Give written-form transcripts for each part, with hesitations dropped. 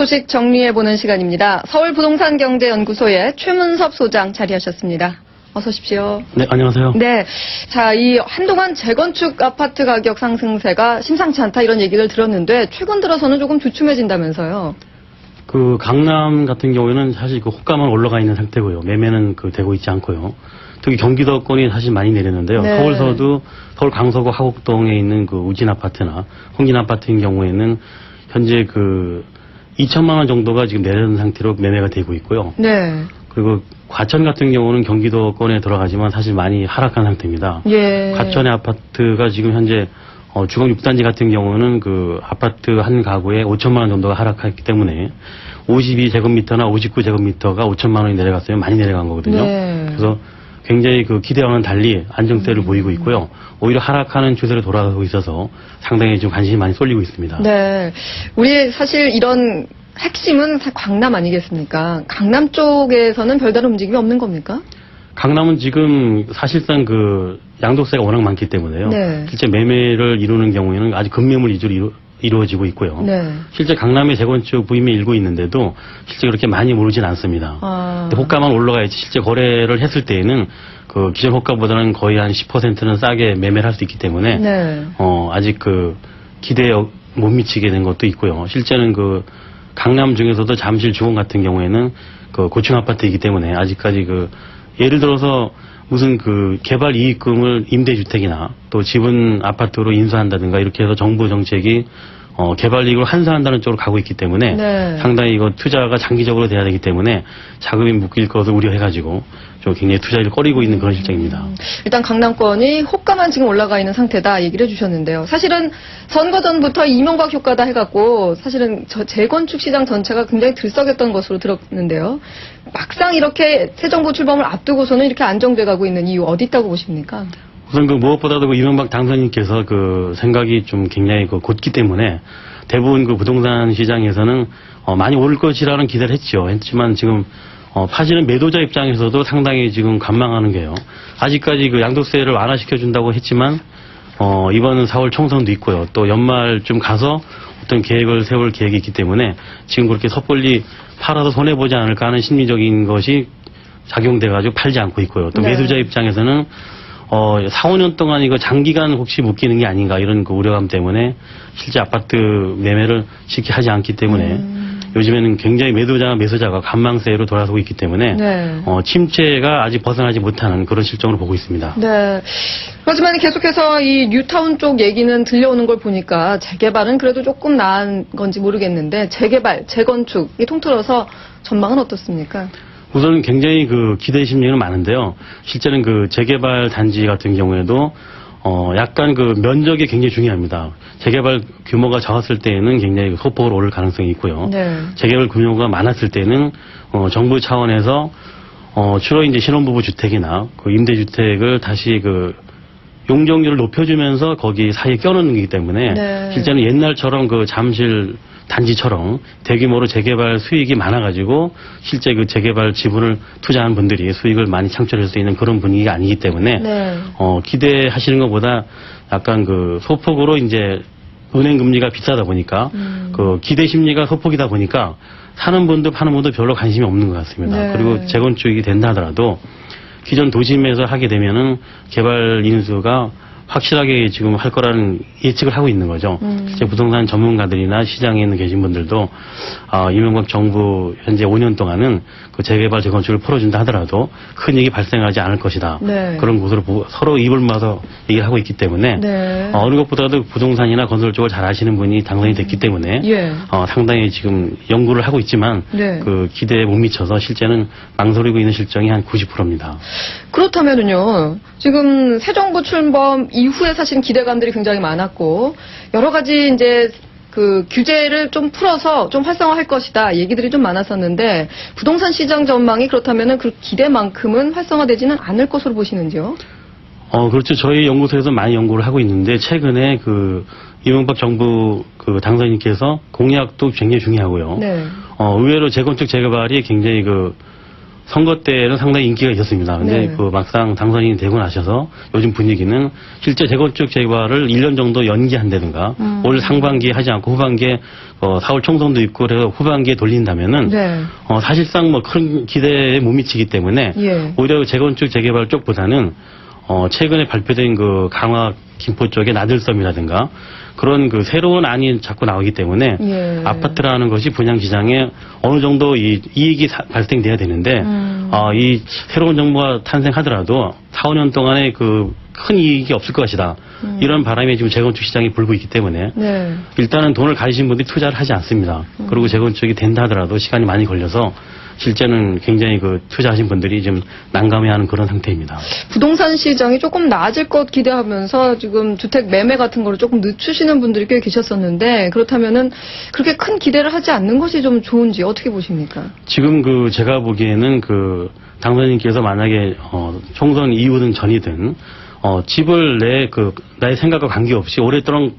소식 정리해보는 시간입니다. 서울부동산경제연구소의 최문섭 소장 자리하셨습니다. 어서 오십시오. 네, 안녕하세요. 네. 자, 이 한동안 재건축 아파트 가격 상승세가 심상치 않다 이런 얘기를 들었는데 최근 들어서는 조금 주춤해진다면서요. 그 강남 같은 경우에는 사실 그 호가만 올라가 있는 상태고요. 매매는 되고 있지 않고요. 특히 경기도권이 사실 많이 내렸는데요. 네. 서울서도 서울 강서구 하곡동에 있는 그 우진 아파트나 홍진 아파트인 경우에는 현재 2천만 원 정도가 지금 내려는 상태로 매매가 되고 있고요. 네. 그리고 과천 같은 경우는 경기도권에 들어가지만 사실 많이 하락한 상태입니다. 예. 과천의 아파트가 지금 현재 주거 6단지 같은 경우는 그 아파트 한 가구에 5천만 원 정도가 하락했기 때문에 52제곱미터나 59제곱미터가 5천만 원이 내려갔어요. 많이 내려간 거거든요. 네. 그래서 굉장히 기대와는 달리 안정세를 보이고 있고요. 오히려 하락하는 추세로 돌아가고 있어서 상당히 좀 관심이 많이 쏠리고 있습니다. 네. 우리 사실 이런 핵심은 강남 아니겠습니까? 강남 쪽에서는 별다른 움직임이 없는 겁니까? 강남은 지금 사실상 양도세가 워낙 많기 때문에요. 네. 실제 매매를 이루는 경우에는 아직 급매물 위주로 이루어지고 있고요. 네. 실제 강남의 재건축 부임이 일고 있는데도 실제 그렇게 많이 오르진 않습니다. 근데 호가만 올라가야지 실제 거래를 했을 때에는 기존 호가보다는 거의 한 10%는 싸게 매매를 할 수 있기 때문에 네. 아직 기대에 못 미치게 된 것도 있고요. 실제는 강남 중에서도 잠실 주공 같은 경우에는 고층 아파트이기 때문에 아직까지 예를 들어서 무슨 개발 이익금을 임대주택이나 또 지분 아파트로 인수한다든가 이렇게 해서 정부 정책이 개발 이익을 환산한다는 쪽으로 가고 있기 때문에 네. 상당히 투자가 장기적으로 돼야 되기 때문에 자금이 묶일 것을 우려해가지고 좀 굉장히 투자를 꺼리고 있는 그런 실정입니다. 일단 강남권이 호가만 지금 올라가 있는 상태다 얘기를 해주셨는데요. 사실은 선거 전부터 이명박 효과다 해갖고 사실은 재건축 시장 전체가 굉장히 들썩였던 것으로 들었는데요. 막상 이렇게 새 정부 출범을 앞두고서는 이렇게 안정돼가고 있는 이유 어디 있다고 보십니까? 우선 무엇보다도 이명박 당선인께서 생각이 좀 굉장히 곧기 때문에 대부분 부동산 시장에서는 많이 오를 것이라는 기대를 했지만 지금 파시는 매도자 입장에서도 상당히 지금 관망하는 게요. 아직까지 양도세를 완화시켜준다고 했지만 이번 4월 총선도 있고요. 또 연말쯤 가서 어떤 계획을 세울 계획이 있기 때문에 지금 그렇게 섣불리 팔아서 손해보지 않을까 하는 심리적인 것이 작용돼가지고 팔지 않고 있고요. 또 네. 매수자 입장에서는 4, 5년 동안 이거 장기간 혹시 묶이는 게 아닌가 이런 우려감 때문에 실제 아파트 매매를 쉽게 하지 않기 때문에 요즘에는 굉장히 매수자가 관망세로 돌아서고 있기 때문에 네. 침체가 아직 벗어나지 못하는 그런 실정으로 보고 있습니다. 네. 하지만 계속해서 이 뉴타운 쪽 얘기는 들려오는 걸 보니까 재개발은 그래도 조금 나은 건지 모르겠는데 재개발, 재건축 이 통틀어서 전망은 어떻습니까? 우선 굉장히 기대 심리는 많은데요. 실제는 재개발 단지 같은 경우에도 약간 면적이 굉장히 중요합니다. 재개발 규모가 작았을 때에는 굉장히 소폭으로 오를 가능성이 있고요. 네. 재개발 규모가 많았을 때는 정부 차원에서 주로 이제 신혼부부 주택이나 임대주택을 다시 용적률을 높여주면서 거기 사이에 껴넣는 거기 때문에 네. 실제는 옛날처럼 잠실 단지처럼 대규모로 재개발 수익이 많아가지고 실제 재개발 지분을 투자한 분들이 수익을 많이 창출할 수 있는 그런 분위기가 아니기 때문에 네. 기대하시는 것보다 약간 소폭으로 이제 은행 금리가 비싸다 보니까 기대 심리가 소폭이다 보니까 사는 분도 파는 분도 별로 관심이 없는 것 같습니다. 네. 그리고 재건축이 된다 하더라도 기존 도심에서 하게 되면은 개발 인수가 확실하게 지금 할 거라는 예측을 하고 있는 거죠. 실제 부동산 전문가들이나 시장에 계신 분들도 이명박 정부 현재 5년 동안은 재개발 재건축을 풀어준다 하더라도 큰 일이 발생하지 않을 것이다. 네. 그런 곳으로 서로 입을 모아서 얘기를 하고 있기 때문에 네. 어느 것보다도 부동산이나 건설 쪽을 잘 아시는 분이 당선이 됐기 때문에 예. 상당히 지금 연구를 하고 있지만 네. 기대에 못 미쳐서 실제는 망설이고 있는 실정이 한 90%입니다. 그렇다면은요, 지금 새 정부 출범 이후에 사실은 기대감들이 굉장히 많았고, 여러 가지 이제 규제를 좀 풀어서 좀 활성화할 것이다 얘기들이 좀 많았었는데, 부동산 시장 전망이 그렇다면은 기대만큼은 활성화되지는 않을 것으로 보시는지요? 그렇죠. 저희 연구소에서 많이 연구를 하고 있는데, 최근에 이명박 정부 당선인께서 공약도 굉장히 중요하고요. 네. 의외로 재건축 재개발이 굉장히 선거 때는 상당히 인기가 있었습니다. 근데 네. 그 막상 당선인이 되고 나셔서 요즘 분위기는 실제 재건축 재개발을 1년 정도 연기한다든가 올 상반기에 하지 않고 후반기에 4월 총선도 있고 그래서 후반기에 돌린다면은 네. 사실상 뭐 큰 기대에 못 미치기 때문에 예. 오히려 재건축 재개발 쪽보다는 최근에 발표된 그 강화 김포 쪽의 나들섬이라든가 그런 그 새로운 안이 자꾸 나오기 때문에 예. 아파트라는 것이 분양 시장에 어느 정도 이익이 발생돼야 되는데 이 새로운 정부가 탄생하더라도 4, 5년 동안에 그 큰 이익이 없을 것이다. 이런 바람이 지금 재건축 시장이 불고 있기 때문에 네. 일단은 돈을 가지신 분들이 투자를 하지 않습니다. 그리고 재건축이 된다 하더라도 시간이 많이 걸려서 실제는 굉장히 그 투자하신 분들이 좀 난감해하는 그런 상태입니다. 부동산 시장이 조금 나아질 것 기대하면서 지금 주택 매매 같은 거를 조금 늦추시는 분들이 꽤 계셨었는데 그렇다면은 그렇게 큰 기대를 하지 않는 것이 좀 좋은지 어떻게 보십니까? 지금 그 제가 보기에는 그 당선인께서 만약에 총선 이후든 전이든 집을 나의 생각과 관계없이 오랫동안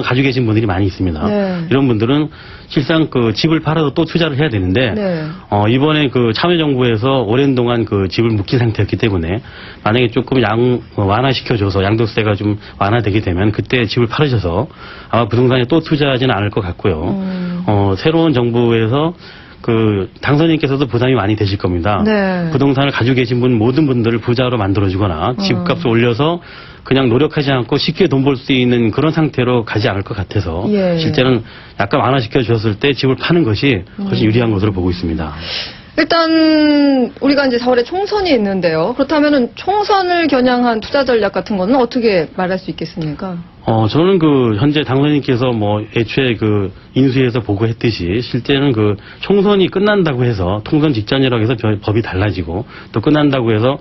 가지고 계신 분들이 많이 있습니다. 네. 이런 분들은 실상 그 집을 팔아서 또 투자를 해야 되는데, 네. 이번에 그 참여정부에서 오랜 동안 그 집을 묶인 상태였기 때문에 만약에 조금 완화시켜줘서 양도세가 좀 완화되게 되면 그때 집을 팔으셔서 아마 부동산에 또 투자하지는 않을 것 같고요. 새로운 정부에서 그 당선인께서도 부담이 많이 되실 겁니다. 네. 부동산을 가지고 계신 모든 분들을 부자로 만들어주거나 집값을 올려서 그냥 노력하지 않고 쉽게 돈 벌 수 있는 그런 상태로 가지 않을 것 같아서 예. 실제는 약간 완화시켜 주셨을 때 집을 파는 것이 훨씬 유리한 것으로 보고 있습니다. 일단 우리가 이제 4월에 총선이 있는데요. 그렇다면은 총선을 겨냥한 투자 전략 같은 거는 어떻게 말할 수 있겠습니까? 저는 그 현재 당선인께서 뭐 애초에 그 인수위에서 보고했듯이 실제는 그 총선이 끝난다고 해서 통선 직전이라고 해서 법이 달라지고 또 끝난다고 해서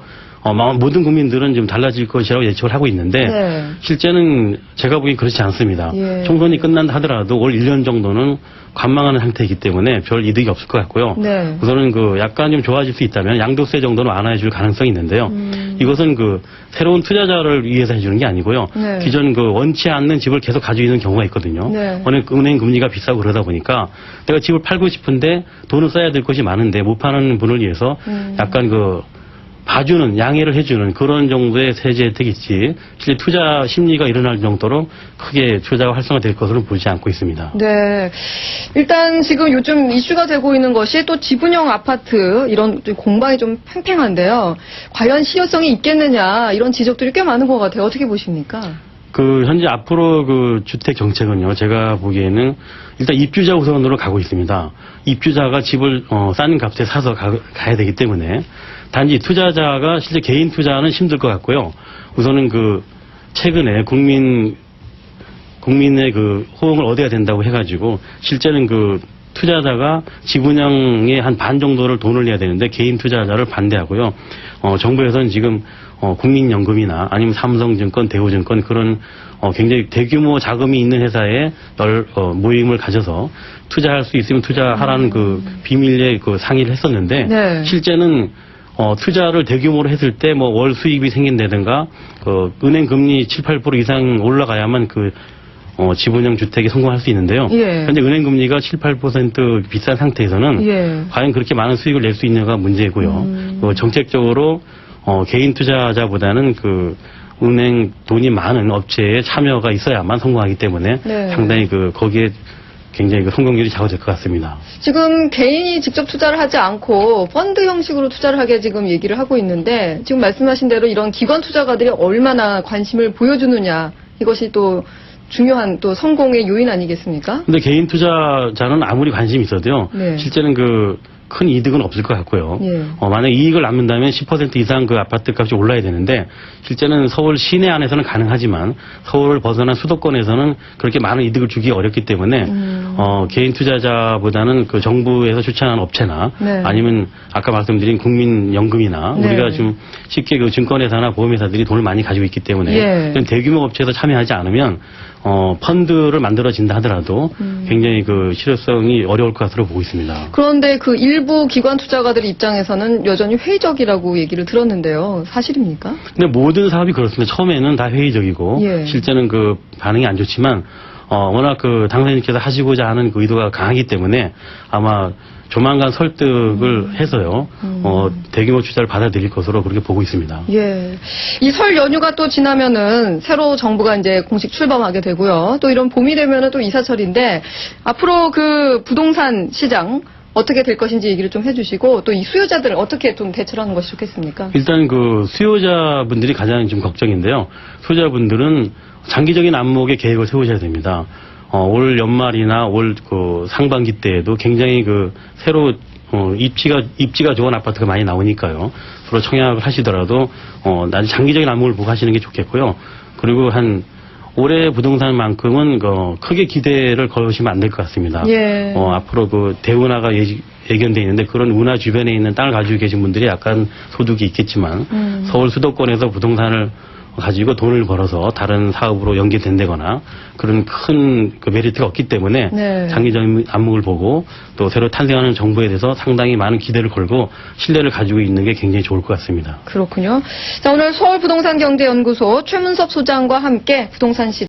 모든 국민들은 좀 달라질 것이라고 예측을 하고 있는데 네. 실제는 제가 보기엔 그렇지 않습니다. 예. 총선이 끝난다 하더라도 올 1년 정도는 관망하는 상태이기 때문에 별 이득이 없을 것 같고요. 네. 우선은 그 약간 좀 좋아질 수 있다면 양도세 정도는 완화해 줄 가능성이 있는데요. 이것은 그 새로운 투자자를 위해서 해주는 게 아니고요. 네. 기존 그 원치 않는 집을 계속 가지고 있는 경우가 있거든요. 네. 은행 금리가 비싸고 그러다 보니까 내가 집을 팔고 싶은데 돈을 써야 될 것이 많은데 못 파는 분을 위해서 약간 그 봐주는, 양해를 해주는 그런 정도의 세제 혜택이 있지 실제 투자 심리가 일어날 정도로 크게 투자가 활성화될 것으로 보지 않고 있습니다. 네. 일단 지금 요즘 이슈가 되고 있는 것이 또 지분형 아파트 이런 공방이 좀 팽팽한데요. 과연 실효성이 있겠느냐 이런 지적들이 꽤 많은 것 같아요. 어떻게 보십니까? 그 현재 앞으로 그 주택 정책은요. 제가 보기에는 일단 입주자 우선으로 가고 있습니다. 입주자가 집을 싼 값에 사서 가야 되기 때문에 단지 투자자가 실제 개인 투자는 힘들 것 같고요. 우선은 그 최근에 국민의 그 호응을 얻어야 된다고 해가지고 실제는 그 투자자가 지분형의 한 반 정도를 돈을 내야 되는데 개인 투자자를 반대하고요. 정부에서는 지금 국민연금이나 아니면 삼성증권, 대우증권 그런 굉장히 대규모 자금이 있는 회사에 모임을 가져서 투자할 수 있으면 투자하라는 그 비밀리에 그 상의를 했었는데 네. 실제는 투자를 대규모로 했을 때 뭐 월 수입이 생긴다든가 은행 금리 7, 8% 이상 올라가야만 그 지분형 주택에 성공할 수 있는데요. 예. 현재 은행 금리가 7, 8% 비싼 상태에서는 예. 과연 그렇게 많은 수익을 낼 수 있는가 문제고요. 정책적으로 개인 투자자보다는 그 은행 돈이 많은 업체에 참여가 있어야만 성공하기 때문에 네. 상당히 거기에 굉장히 성공률이 작아질 것 같습니다. 지금 개인이 직접 투자를 하지 않고 펀드 형식으로 투자를 하게 지금 얘기를 하고 있는데 지금 말씀하신 대로 이런 기관 투자가들이 얼마나 관심을 보여주느냐 이것이 또 중요한 또 성공의 요인 아니겠습니까? 근데 개인 투자자는 아무리 관심이 있어도요. 네. 실제는 큰 이득은 없을 것 같고요. 예. 만약 이익을 남는다면 10% 이상 그 아파트 값이 올라야 되는데 실제는 서울 시내 안에서는 가능하지만 서울을 벗어난 수도권에서는 그렇게 많은 이득을 주기 어렵기 때문에 개인 투자자보다는 그 정부에서 추천한 업체나 네. 아니면 아까 말씀드린 국민연금이나 네. 우리가 좀 쉽게 그 증권회사나 보험회사들이 돈을 많이 가지고 있기 때문에 예. 그런 대규모 업체에서 참여하지 않으면 펀드를 만들어진다 하더라도 굉장히 그 실효성이 어려울 것으로 보고 있습니다. 그런데 그 일부 기관 투자가들 입장에서는 여전히 회의적이라고 얘기를 들었는데요. 사실입니까? 근데 모든 사업이 그렇습니다. 처음에는 다 회의적이고 예. 실제는 그 반응이 안 좋지만 워낙 그 당선인께서 하시고자 하는 그 의도가 강하기 때문에 아마 조만간 설득을 해서요, 대규모 투자를 받아들일 것으로 그렇게 보고 있습니다. 예. 이 설 연휴가 또 지나면은 새로 정부가 이제 공식 출범하게 되고요. 또 이런 봄이 되면은 또 이사철인데 앞으로 그 부동산 시장 어떻게 될 것인지 얘기를 좀 해주시고 또 이 수요자들을 어떻게 좀 대처를 하는 것이 좋겠습니까? 일단 그 수요자분들이 가장 좀 걱정인데요. 수요자분들은 장기적인 안목의 계획을 세우셔야 됩니다. 올 연말이나 올 그 상반기 때에도 굉장히 그 새로 입지가 좋은 아파트가 많이 나오니까요. 서로 청약을 하시더라도 아주 장기적인 안목을 보고 하시는 게 좋겠고요. 그리고 한 올해 부동산만큼은 크게 기대를 걸으시면 안 될 것 같습니다. 예. 앞으로 그 대운하가 예견돼 있는데 그런 운하 주변에 있는 땅을 가지고 계신 분들이 약간 소득이 있겠지만 서울 수도권에서 부동산을 가지고 돈을 벌어서 다른 사업으로 연계된다거나 그런 큰 그 메리트가 없기 때문에 네. 장기적인 안목을 보고 또 새로 탄생하는 정부에 대해서 상당히 많은 기대를 걸고 신뢰를 가지고 있는 게 굉장히 좋을 것 같습니다. 그렇군요. 자, 오늘 서울부동산경제연구소 최문섭 소장과 함께 부동산 시장